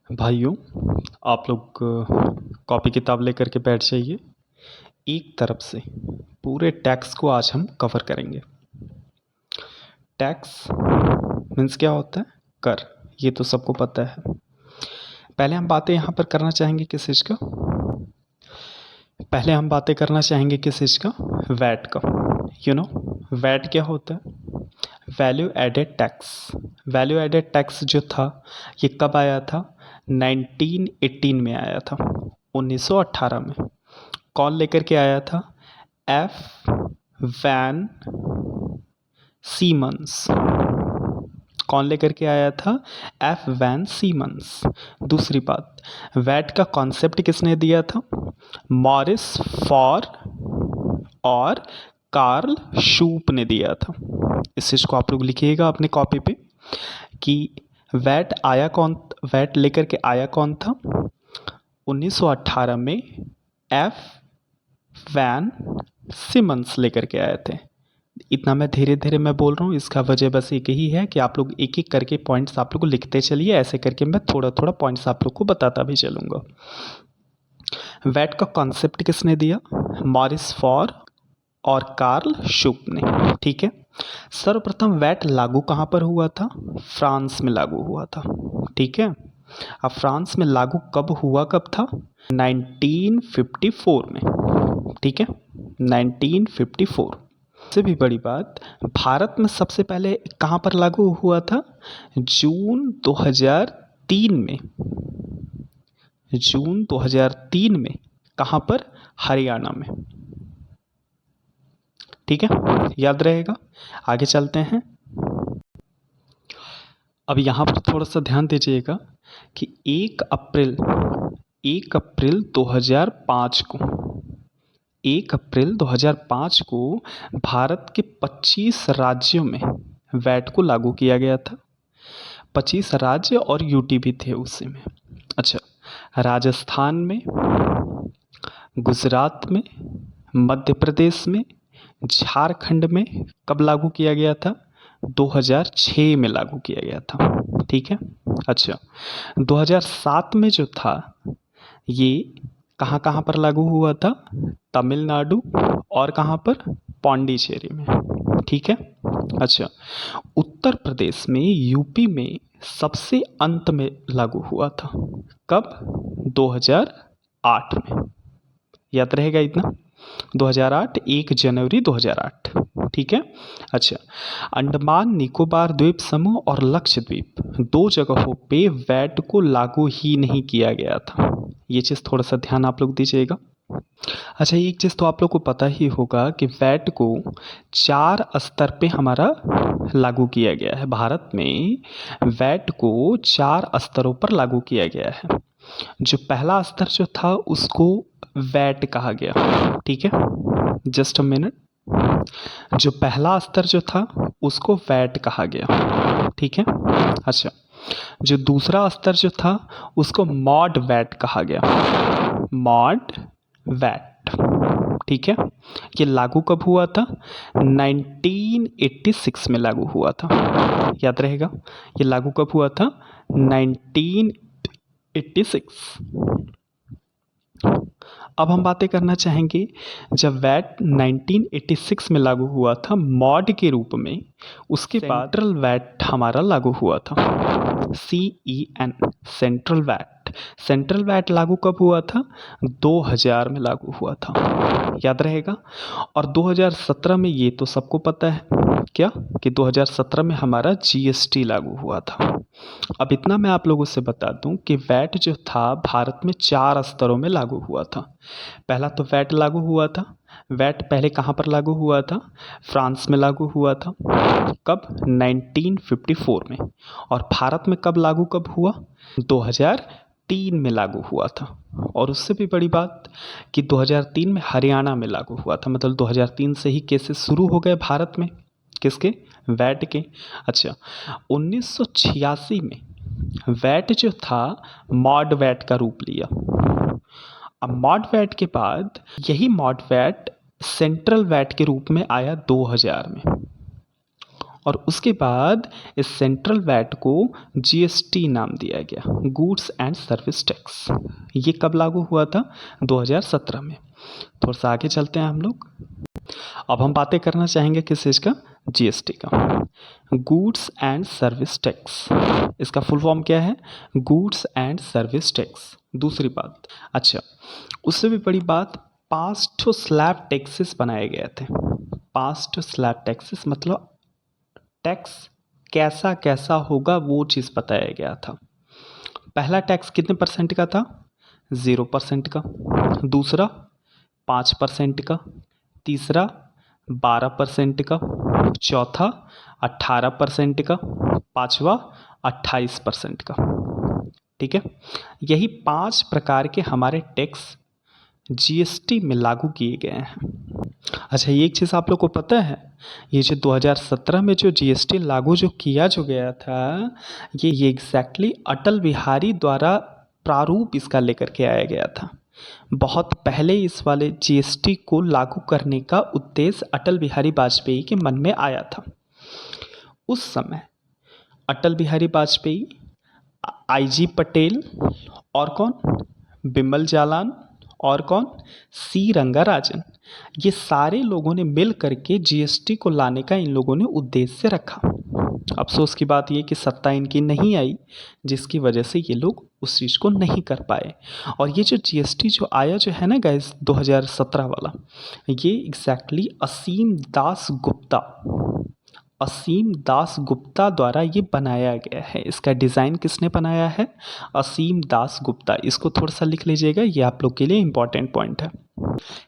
भाइयों, आप लोग कॉपी किताब लेकर के बैठ जाइए। एक तरफ से पूरे टैक्स को आज हम कवर करेंगे। टैक्स मीन्स क्या होता है? कर। ये तो सबको पता है। पहले हम बातें यहाँ पर करना चाहेंगे किस चीज़ का? पहले हम बातें करना चाहेंगे किस चीज़ का? वैट का। वैट क्या होता है? Value added tax. Value added tax जो था ये कब आया था? 1918 में आया था, 1918 में। कौन लेकर के आया था? F van Siemens. कौन लेकर के आया था? F van Siemens. दूसरी बात, वैट का कॉन्सेप्ट किसने दिया था? मॉरिस फॉर और कार्ल शूप ने दिया था। इस चीज़ को आप लोग लिखिएगा अपने कॉपी पे कि वैट लेकर के आया कौन था? 1918 में एफ वैन सिमंस लेकर के आए थे। इतना मैं धीरे धीरे मैं बोल रहा हूँ, इसका वजह बस एक ही है कि आप लोग एक एक करके पॉइंट्स आप लोग को लिखते चलिए। ऐसे करके मैं थोड़ा थोड़ा पॉइंट्स आप लोग को बताता भी चलूँगा। वैट का कॉन्सेप्ट किसने दिया? मॉरिस फॉर और कार्ल शूप ने। ठीक है। सर्वप्रथम वैट लागू कहाँ पर हुआ था? फ्रांस में लागू हुआ था। ठीक है। अब फ्रांस में लागू कब हुआ, कब था? 1954 में। ठीक है, 1954। से भी बड़ी बात, भारत में सबसे पहले कहाँ पर लागू हुआ था? जून 2003 में। जून 2003 में कहाँ पर? हरियाणा में। ठीक है, याद रहेगा। आगे चलते हैं। अब यहाँ पर थोड़ा सा ध्यान दीजिएगा कि 1 अप्रैल 2005 को 1 अप्रैल 2005 को भारत के 25 राज्यों में वैट को लागू किया गया था। 25 राज्य और यूटी भी थे उसी में। अच्छा, राजस्थान में, गुजरात में, मध्य प्रदेश में, झारखंड में कब लागू किया गया था? 2006 में लागू किया गया था। ठीक है। अच्छा, 2007 में जो था ये कहाँ कहाँ पर लागू हुआ था? तमिलनाडु और कहाँ पर? पौंडीचेरी में। ठीक है। अच्छा, उत्तर प्रदेश में, यूपी में सबसे अंत में लागू हुआ था। कब? 2008 में। याद रहेगा इतना? 2008, 1 जनवरी 2008। ठीक है। अच्छा, अंडमान निकोबार द्वीप समूह और लक्षद्वीप 2 जगहों पे वैट को लागू ही नहीं किया गया था। ये चीज़ थोड़ा सा ध्यान आप लोग दीजिएगा। अच्छा, एक चीज़ तो आप लोग को पता ही होगा कि वैट को 4 स्तर पे हमारा लागू किया गया है। भारत में वैट को 4 स्तरों पर लागू किया गया है। जो पहला स्तर जो था उसको वैट कहा गया। ठीक है, जस्ट अ मिनट। जो पहला स्तर जो था उसको वैट कहा गया। ठीक है। अच्छा, जो दूसरा स्तर जो था उसको मॉड वैट कहा गया। MODVAT. ठीक है। ये लागू कब हुआ था? 1986 में लागू हुआ था। याद रहेगा, ये लागू कब हुआ था? 1986। अब हम बातें करना चाहेंगे जब वैट 1986 में लागू हुआ था मॉड के रूप में, उसके बाद सेंट्रल वैट हमारा लागू हुआ था। CEN, central VAT. Central VAT लागू कब हुआ था? 2000 में लागू हुआ था। याद रहेगा। और 2017 में, ये तो सबको पता है क्या, कि 2017 में हमारा GST लागू हुआ था। अब इतना मैं आप लोगों से बता दूं कि वैट जो था भारत में 4 स्तरों में लागू हुआ था। पहला तो वैट लागू हुआ था। वैट पहले कहाँ पर लागू हुआ था? फ्रांस में लागू हुआ था। कब? 1954 में। और भारत में कब लागू हुआ? 2003 में लागू हुआ था। और उससे भी बड़ी बात कि 2003 में हरियाणा में लागू हुआ था। मतलब 2003 से ही केसेस शुरू हो गए भारत में। किसके? वैट के। अच्छा, 1986 में वैट जो था मॉड वैट का रूप लिया। अब मॉड वैट के बाद यही मॉड वैट सेंट्रल वैट के रूप में आया 2000 में। और उसके बाद इस सेंट्रल वैट को जीएसटी नाम दिया गया, गुड्स एंड सर्विस टैक्स। ये कब लागू हुआ था? 2017 में। थोड़ा सा आगे चलते हैं हम लोग। अब हम बातें करना चाहेंगे किस चीज़ का? जीएसटी का। गुड्स एंड सर्विस टैक्स, इसका फुल फॉर्म क्या है? Goods and service tax. दूसरी बात, अच्छा उससे भी बड़ी बात, 5 स्लैब टैक्सेस बनाए गए थे। 5 स्लैब टैक्सेस मतलब टैक्स कैसा कैसा होगा वो चीज़ बताया गया था। पहला टैक्स कितने परसेंट का था? 0% का। दूसरा 5% का। तीसरा 12% का। चौथा 18% का। पांचवा 28% का। ठीक है, यही 5 प्रकार के हमारे टैक्स जीएसटी में लागू किए गए हैं। अच्छा, ये एक चीज़ आप लोग को पता है, ये जो 2017 में जो जीएसटी लागू जो गया था, ये एग्जैक्टली अटल बिहारी द्वारा प्रारूप इसका लेकर के आया गया था। बहुत पहले इस वाले जीएसटी को लागू करने का उद्देश्य अटल बिहारी वाजपेयी के मन में आया था। उस समय अटल बिहारी वाजपेयी, आईजी पटेल और कौन? बिमल जालान और कौन? सी रंगाराजन। ये सारे लोगों ने मिल करके जीएसटी को लाने का इन लोगों ने उद्देश्य रखा। अफसोस की बात ये कि सत्ता इनकी नहीं आई, जिसकी वजह से ये लोग उस चीज़ को नहीं कर पाए। और ये जो जीएसटी जो आया जो है ना गाइस 2017 वाला, ये एग्जैक्टली असीम दास गुप्ता द्वारा ये बनाया गया है। इसका डिज़ाइन किसने बनाया है? असीम दास गुप्ता। इसको थोड़ा सा लिख लीजिएगा, ये आप लोग के लिए इम्पॉर्टेंट पॉइंट है।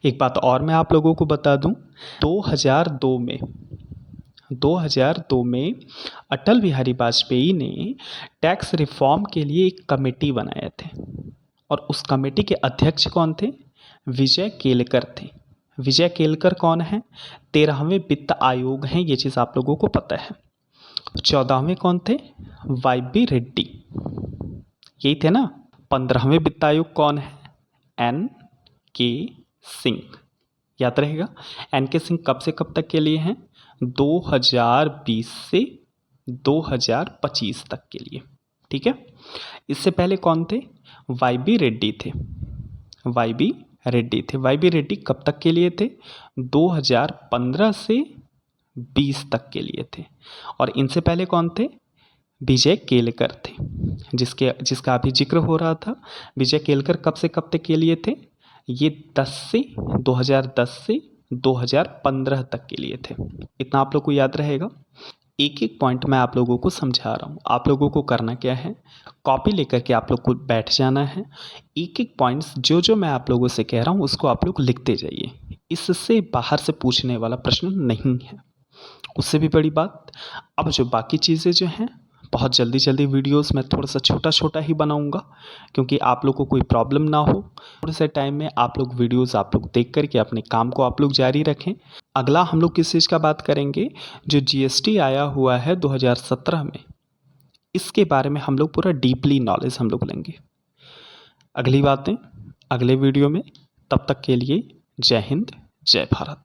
एक बात और मैं आप लोगों को बता दूं, 2002 में अटल बिहारी वाजपेयी ने टैक्स रिफॉर्म के लिए एक कमेटी बनाए थे और उस कमेटी के अध्यक्ष कौन थे? विजय केलकर थे। विजय केलकर कौन है? 13वें वित्त आयोग हैं, ये चीज़ आप लोगों को पता है। 14वें कौन थे? वाई.बी. रेड्डी, यही थे ना। 15वें वित्त आयोग कौन है? एन.के. सिंह, याद रहेगा। एन.के. सिंह कब से कब तक के लिए हैं? 2020 से 2025 तक के लिए। ठीक है, इससे पहले कौन थे? वाई.बी. रेड्डी थे। वाई.बी. रेड्डी कब तक के लिए थे? 2015 से 20 तक के लिए थे। और इनसे पहले कौन थे? विजय केलकर थे, जिसका अभी जिक्र हो रहा था। विजय केलकर कब से कब तक के लिए थे? ये 2010 से 2015 तक के लिए थे। इतना आप लोग को याद रहेगा। एक एक पॉइंट मैं आप लोगों को समझा रहा हूँ। आप लोगों को करना क्या है, कॉपी लेकर के आप लोग को बैठ जाना है। एक एक पॉइंट्स जो मैं आप लोगों से कह रहा हूँ उसको आप लोग लिखते जाइए। इससे बाहर से पूछने वाला प्रश्न नहीं है। उससे भी बड़ी बात, अब जो बाकी चीज़ें जो हैं, बहुत जल्दी वीडियोस मैं थोड़ा सा छोटा ही बनाऊंगा, क्योंकि आप लोग को कोई प्रॉब्लम ना हो। थोड़े से टाइम में आप लोग वीडियोस आप लोग देख करके अपने काम को आप लोग जारी रखें। अगला हम लोग किस चीज़ का बात करेंगे? जो जीएसटी आया हुआ है 2017 में, इसके बारे में हम लोग पूरा डीपली नॉलेज हम लोग लेंगे। अगली बातें अगले वीडियो में। तब तक के लिए जय हिंद, जय भारत।